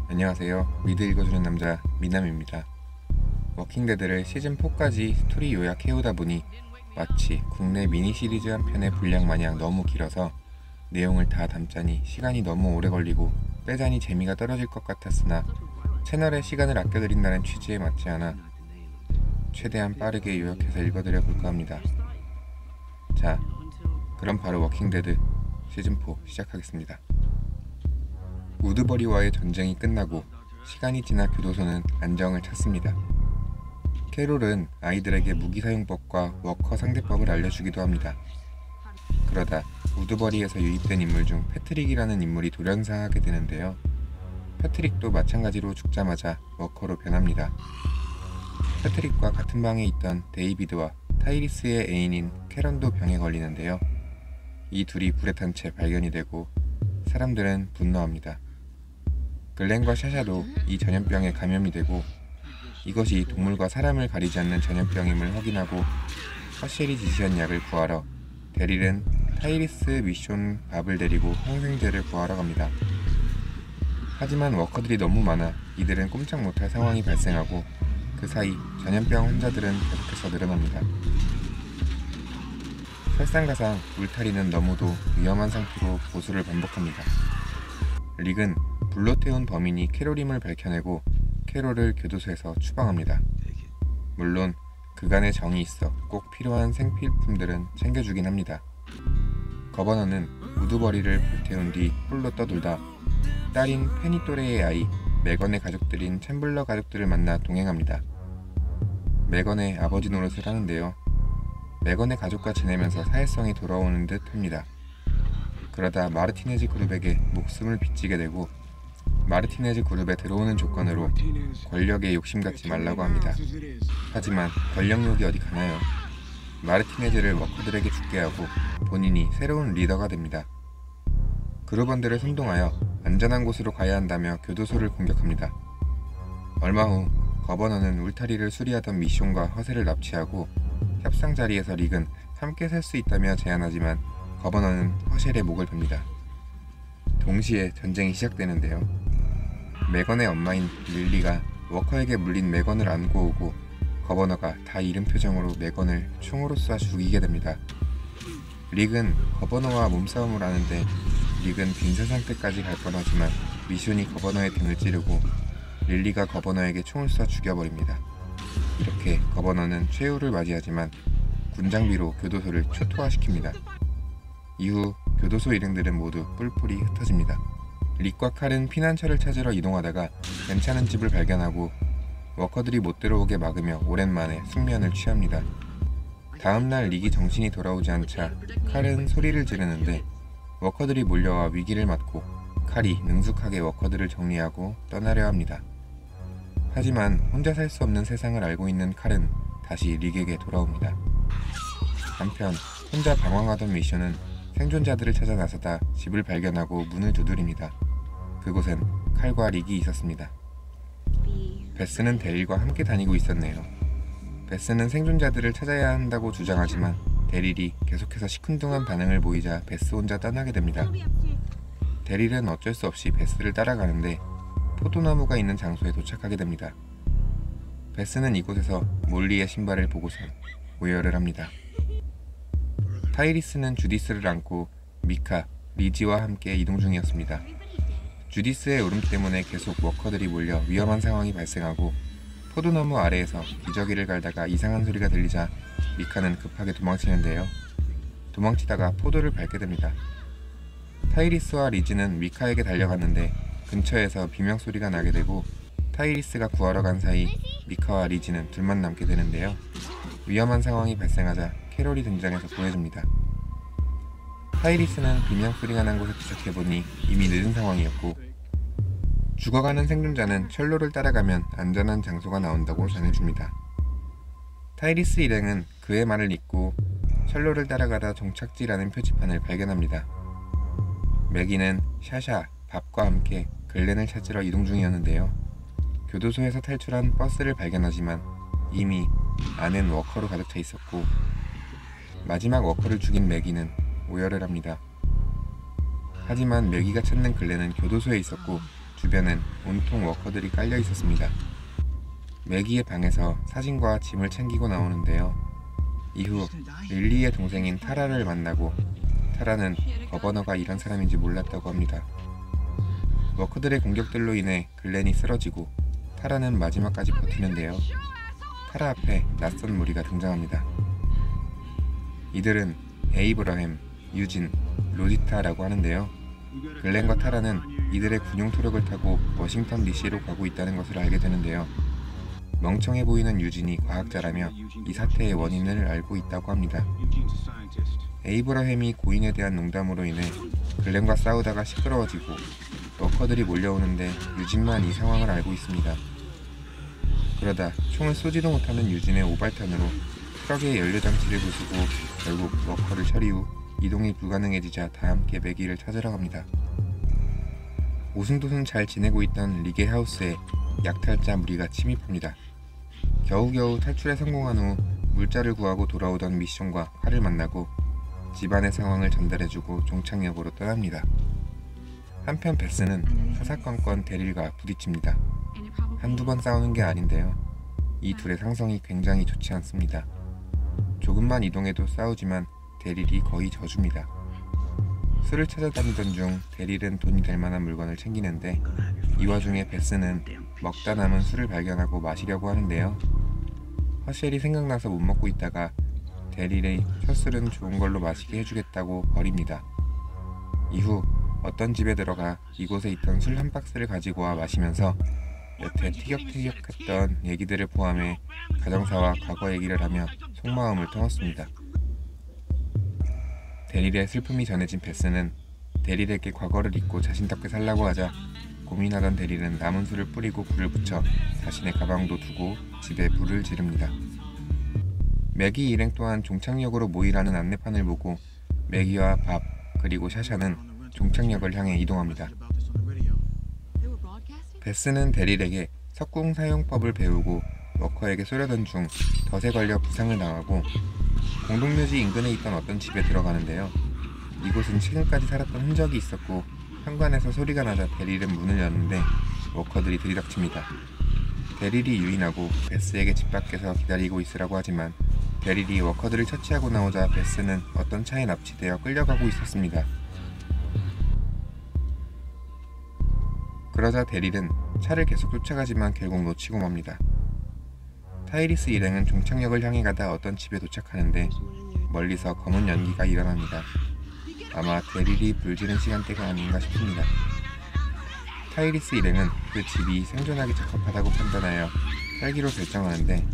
안녕하세요. 미드 읽어주는 남자 미남입니다. 워킹데드를 시즌4까지 스토리 요약해오다 보니 마치 국내 미니 시리즈 한 편의 분량 마냥 너무 길어서 내용을 다 담자니 시간이 너무 오래 걸리고 빼자니 재미가 떨어질 것 같았으나 채널에 시간을 아껴드린다는 취지에 맞지 않아 최대한 빠르게 요약해서 읽어드려 볼까 합니다. 자, 그럼 바로 워킹데드 시즌4 시작하겠습니다. 우드버리와의 전쟁이 끝나고 시간이 지나 교도소는 안정을 찾습니다. 캐롤은 아이들에게 무기사용법과 워커 상대법을 알려주기도 합니다. 그러다 우드버리에서 유입된 인물 중 패트릭이라는 인물이 돌연사하게 되는데요. 패트릭도 마찬가지로 죽자마자 워커로 변합니다. 패트릭과 같은 방에 있던 데이비드와 타이리스의 애인인 캐런도 병에 걸리는데요. 이 둘이 불에 탄 채 발견이 되고 사람들은 분노합니다. 글렌과 샤샤도 이 전염병에 감염이 되고 이것이 동물과 사람을 가리지 않는 전염병임을 확인하고 허쉘이 지시한 약을 구하러 데릴은 타이리스, 미션, 밥을 데리고 항생제를 구하러 갑니다. 하지만 워커들이 너무 많아 이들은 꼼짝 못할 상황이 발생하고 그 사이 전염병 환자들은 계속해서 늘어납니다. 설상가상 울타리는 너무도 위험한 상태로 보수를 반복합니다. 릭은 불로 태운 범인이 캐롤임을 밝혀내고 캐롤을 교도소에서 추방합니다. 물론 그간의 정이 있어 꼭 필요한 생필품들은 챙겨주긴 합니다. 거버너는 우드버리를 불태운 뒤 홀로 떠돌다 딸인 페니 또레의 아이 메건의 가족들인 챔블러 가족들을 만나 동행합니다. 메건의 아버지 노릇을 하는데요. 메건의 가족과 지내면서 사회성이 돌아오는 듯 합니다. 그러다 마르티네즈 그룹에게 목숨을 빚지게 되고 마르티네즈 그룹에 들어오는 조건으로 권력에 욕심 갖지 말라고 합니다. 하지만 권력욕이 어디 가나요? 마르티네즈를 워커들에게 죽게 하고 본인이 새로운 리더가 됩니다. 그룹원들을 선동하여 안전한 곳으로 가야 한다며 교도소를 공격합니다. 얼마 후 거버너는 울타리를 수리하던 미션과 허세를 납치하고 협상 자리에서 릭은 함께 살 수 있다며 제안하지만 거버너는 허쉘의 목을 벨니다. 동시에 전쟁이 시작되는데요. 메건의 엄마인 릴리가 워커에게 물린 메건을 안고 오고 거버너가 다 잃은 표정으로 메건을 총으로 쏴 죽이게 됩니다. 릭은 거버너와 몸싸움을 하는데 릭은 빈사 상태까지 갈 뻔하지만 미션이 거버너의 등을 찌르고 릴리가 거버너에게 총을 쏴 죽여버립니다. 이렇게 거버너는 최후를 맞이하지만 군장비로 교도소를 초토화시킵니다. 이후 교도소 일행들은 모두 뿔뿔이 흩어집니다. 릭과 칼은 피난처를 찾으러 이동하다가 괜찮은 집을 발견하고 워커들이 못 들어오게 막으며 오랜만에 숙면을 취합니다. 다음날 릭이 정신이 돌아오지 않자 칼은 소리를 지르는데 워커들이 몰려와 위기를 맞고 칼이 능숙하게 워커들을 정리하고 떠나려 합니다. 하지만 혼자 살 수 없는 세상을 알고 있는 칼은 다시 릭에게 돌아옵니다. 한편 혼자 방황하던 미션은 생존자들을 찾아 나서다 집을 발견하고 문을 두드립니다. 그곳엔 칼과 릭이 있었습니다. 베스는 데릴과 함께 다니고 있었네요. 베스는 생존자들을 찾아야 한다고 주장하지만 데릴이 계속해서 시큰둥한 반응을 보이자 베스 혼자 떠나게 됩니다. 데릴은 어쩔 수 없이 베스를 따라가는데 포도나무가 있는 장소에 도착하게 됩니다. 베스는 이곳에서 몰리의 신발을 보고선 오열을 합니다. 타이리스는 주디스를 안고 미카, 리지와 함께 이동 중이었습니다. 주디스의 울음 때문에 계속 워커들이 몰려 위험한 상황이 발생하고 포도나무 아래에서 기저귀를 갈다가 이상한 소리가 들리자 미카는 급하게 도망치는데요. 도망치다가 포도를 밟게 됩니다. 타이리스와 리지는 미카에게 달려갔는데 근처에서 비명소리가 나게 되고 타이리스가 구하러 간 사이 미카와 리지는 둘만 남게 되는데요. 위험한 상황이 발생하자 캐롤이 등장해서 구해줍니다. 타이리스는 비명소리가 난 곳에 도착해보니 이미 늦은 상황이었고 죽어가는 생존자는 철로를 따라가면 안전한 장소가 나온다고 전해줍니다. 타이리스 일행은 그의 말을 믿고 철로를 따라가다 종착지라는 표지판을 발견합니다. 매기는 샤샤, 밥과 함께 글렌을 찾으러 이동 중이었는데요. 교도소에서 탈출한 버스를 발견하지만 이미 안엔 워커로 가득 차 있었고 마지막 워커를 죽인 매기는 오열을 합니다. 하지만 매기가 찾는 글렌은 교도소에 있었고 주변엔 온통 워커들이 깔려 있었습니다. 매기의 방에서 사진과 짐을 챙기고 나오는데요. 이후 릴리의 동생인 타라를 만나고 타라는 거버너가 이런 사람인지 몰랐다고 합니다. 워커들의 공격들로 인해 글렌이 쓰러지고 타라는 마지막까지 버티는데요. 타라 앞에 낯선 무리가 등장합니다. 이들은 에이브러햄, 유진, 로지타라고 하는데요. 글렌과 타라는 이들의 군용 트럭을 타고 워싱턴 DC로 가고 있다는 것을 알게 되는데요. 멍청해 보이는 유진이 과학자라며 이 사태의 원인을 알고 있다고 합니다. 에이브러햄이 고인에 대한 농담으로 인해 글렌과 싸우다가 시끄러워지고 워커들이 몰려오는데 유진만 이 상황을 알고 있습니다. 그러다 총을 쏘지도 못하는 유진의 오발탄으로 트럭의 연료장치를 부수고 결국 워커를 처리 후 이동이 불가능해지자 다 함께 매기를 찾으러 갑니다. 오순도순 잘 지내고 있던 리게 하우스에 약탈자 무리가 침입합니다. 겨우겨우 탈출에 성공한 후 물자를 구하고 돌아오던 미션과 칼을 만나고 집안의 상황을 전달해주고 종착역으로 떠납니다. 한편 베스는 사사건건 데릴과 부딪힙니다. 한두 번 싸우는 게 아닌데요. 이 둘의 상성이 굉장히 좋지 않습니다. 조금만 이동해도 싸우지만 데릴이 거의 져줍니다. 술을 찾아다니던 중 데릴은 돈이 될 만한 물건을 챙기는데 이 와중에 베스는 먹다 남은 술을 발견하고 마시려고 하는데요. 허쉘이 생각나서 못 먹고 있다가 데릴의 첫 술은 좋은 걸로 마시게 해주겠다고 버립니다. 이후 어떤 집에 들어가 이곳에 있던 술 한 박스를 가지고 와 마시면서 여태 티격태격했던 얘기들을 포함해 가정사와 과거 얘기를 하며 속마음을 터놓습니다. 데릴의 슬픔이 전해진 베스는 데릴에게 과거를 잊고 자신답게 살라고 하자 고민하던 데릴은 남은 술을 뿌리고 불을 붙여 자신의 가방도 두고 집에 불을 지릅니다. 매기 일행 또한 종착역으로 모이라는 안내판을 보고 매기와 밥 그리고 샤샤는 종착역을 향해 이동합니다. 베스는 데릴에게 석궁 사용법을 배우고 워커에게 쏘려던 중 덫에 걸려 부상을 당하고 공동묘지 인근에 있던 어떤 집에 들어가는데요. 이곳은 최근까지 살았던 흔적이 있었고 현관에서 소리가 나자 데릴은 문을 여는데 워커들이 들이닥칩니다. 데릴이 유인하고 베스에게 집 밖에서 기다리고 있으라고 하지만 데릴이 워커들을 처치하고 나오자 베스는 어떤 차에 납치되어 끌려가고 있었습니다. 그러자 데릴은 차를 계속 쫓아가지만 결국 놓치고 맙니다. 타이리스 일행은 종착역을 향해 가다 어떤 집에 도착하는데 멀리서 검은 연기가 일어납니다. 아마 데릴이 불지른 시간대가 아닌가 싶습니다. 타이리스 일행은 그 집이 생존하기 적합하다고 판단하여 살기로 결정하는데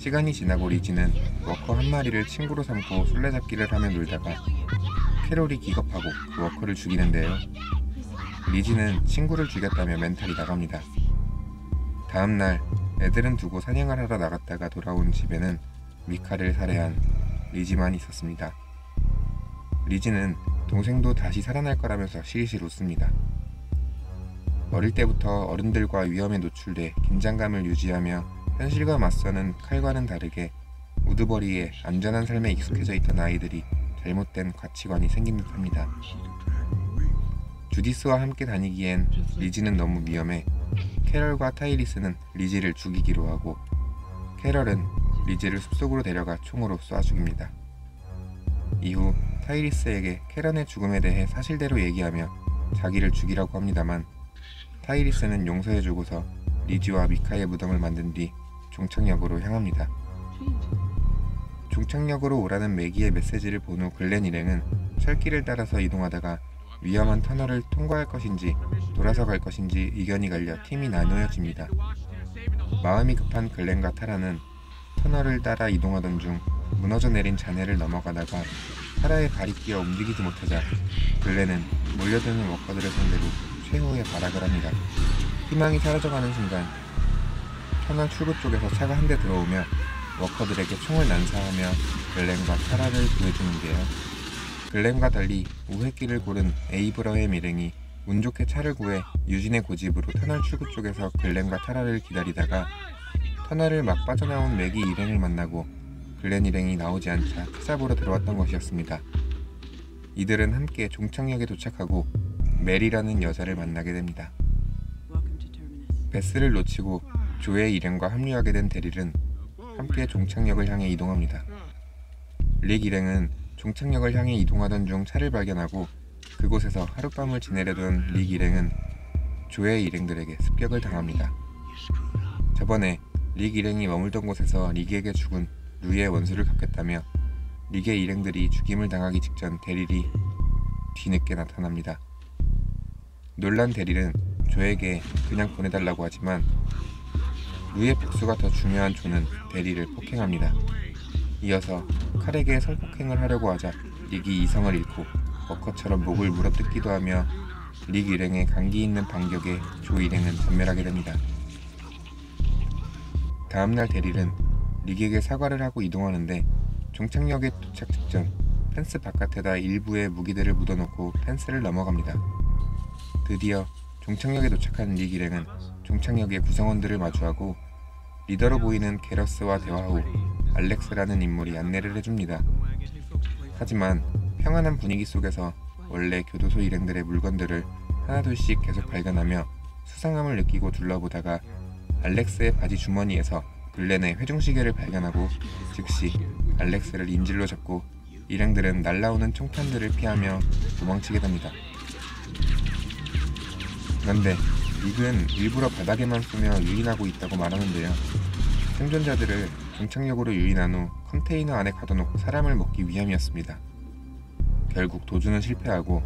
시간이 지나고 리지는 워커 한 마리를 친구로 삼고 술래잡기를 하며 놀다가 캐롤이 기겁하고 그 워커를 죽이는데요. 리지는 친구를 죽였다며 멘탈이 나갑니다. 다음날 애들은 두고 사냥을 하러 나갔다가 돌아온 집에는 미카를 살해한 리지만 있었습니다. 리지는 동생도 다시 살아날 거라면서 실실 웃습니다. 어릴 때부터 어른들과 위험에 노출돼 긴장감을 유지하며 현실과 맞서는 칼과는 다르게 우두머리에 안전한 삶에 익숙해져 있던 아이들이 잘못된 가치관이 생긴 듯합니다. 주디스와 함께 다니기엔 리지는 너무 위험해 캐럴과 타이리스는 리지를 죽이기로 하고 캐럴은 리지를 숲속으로 데려가 총으로 쏴 죽입니다. 이후 타이리스에게 캐런의 죽음에 대해 사실대로 얘기하며 자기를 죽이라고 합니다만 타이리스는 용서해주고서 리지와 미카의 무덤을 만든 뒤 종착역으로 향합니다. 종착역으로 오라는 매기의 메시지를 본 후 글렌 일행은 철길을 따라서 이동하다가 위험한 터널을 통과할 것인지 돌아서 갈 것인지 의견이 갈려 팀이 나누어집니다. 마음이 급한 글렌과 타라는 터널을 따라 이동하던 중 무너져 내린 잔해를 넘어가다가 타라의 발이 끼어 움직이지 못하자 글렌은 몰려드는 워커들을 상대로 최후의 발악을 합니다. 희망이 사라져가는 순간 터널 출구 쪽에서 차가 한 대 들어오며 워커들에게 총을 난사하며 글렌과 타라를 구해주는데요. 글렌과 달리 우회길을 고른 에이브러햄 일행이 운 좋게 차를 구해 유진의 고집으로 터널 출구 쪽에서 글렌과 타라를 기다리다가 터널을 막 빠져나온 매기 일행을 만나고 글렌 일행이 나오지 않자 찾아보러 들어왔던 것이었습니다. 이들은 함께 종착역에 도착하고 메리라는 여자를 만나게 됩니다. 베스를 놓치고 조의 일행과 합류하게 된 데릴은 함께 종착역을 향해 이동합니다. 릭 일행은 종착역을 향해 이동하던 중 차를 발견하고 그곳에서 하룻밤을 지내려던 릭 일행은 조의 일행들에게 습격을 당합니다. 저번에 릭 일행이 머물던 곳에서 릭에게 죽은 루의 원수를 갚겠다며 릭의 일행들이 죽임을 당하기 직전 데릴이 뒤늦게 나타납니다. 놀란 데릴은 조에게 그냥 보내달라고 하지만 루의 복수가 더 중요한 조는 데릴을 폭행합니다. 이어서 칼에게 설폭행을 하려고 하자 릭이 이성을 잃고 워커처럼 목을 물어뜯기도 하며 릭 일행의 강기 있는 반격에 조 일행은 전멸하게 됩니다. 다음날 데릴은 릭에게 사과를 하고 이동하는데 종착역에 도착 직전 펜스 바깥에다 일부의 무기들을 묻어놓고 펜스를 넘어갑니다. 드디어 종착역에 도착한 릭 일행은 종착역의 구성원들을 마주하고 리더로 보이는 게러스와 대화 후 알렉스라는 인물이 안내를 해줍니다. 하지만 평안한 분위기 속에서 원래 교도소 일행들의 물건들을 하나둘씩 계속 발견하며 수상함을 느끼고 둘러보다가 알렉스의 바지 주머니에서 글렌의 회중시계를 발견하고 즉시 알렉스를 인질로 잡고 일행들은 날라오는 총탄들을 피하며 도망치게 됩니다. 그런데 릭은 일부러 바닥에만 쏘며 유인하고 있다고 말하는데요. 생존자들을 종착역으로 유인한 후 컨테이너 안에 가둬놓고 사람을 먹기 위함이었습니다. 결국 도주는 실패하고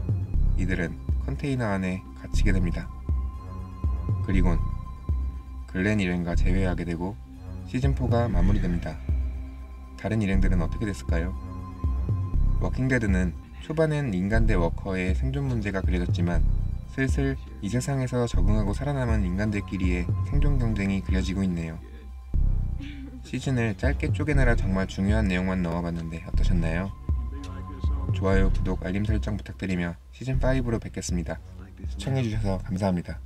이들은 컨테이너 안에 갇히게 됩니다. 그리곤 글렌 일행과 재회하게 되고 시즌4가 마무리됩니다. 다른 일행들은 어떻게 됐을까요? 워킹데드는 초반엔 인간 대 워커의 생존 문제가 그려졌지만 슬슬 이 세상에서 적응하고 살아남은 인간들끼리의 생존 경쟁이 그려지고 있네요. 시즌을 짧게 쪼개느라 정말 중요한 내용만 넣어봤는데 어떠셨나요? 좋아요, 구독, 알림 설정 부탁드리며 시즌5로 뵙겠습니다. 시청해주셔서 감사합니다.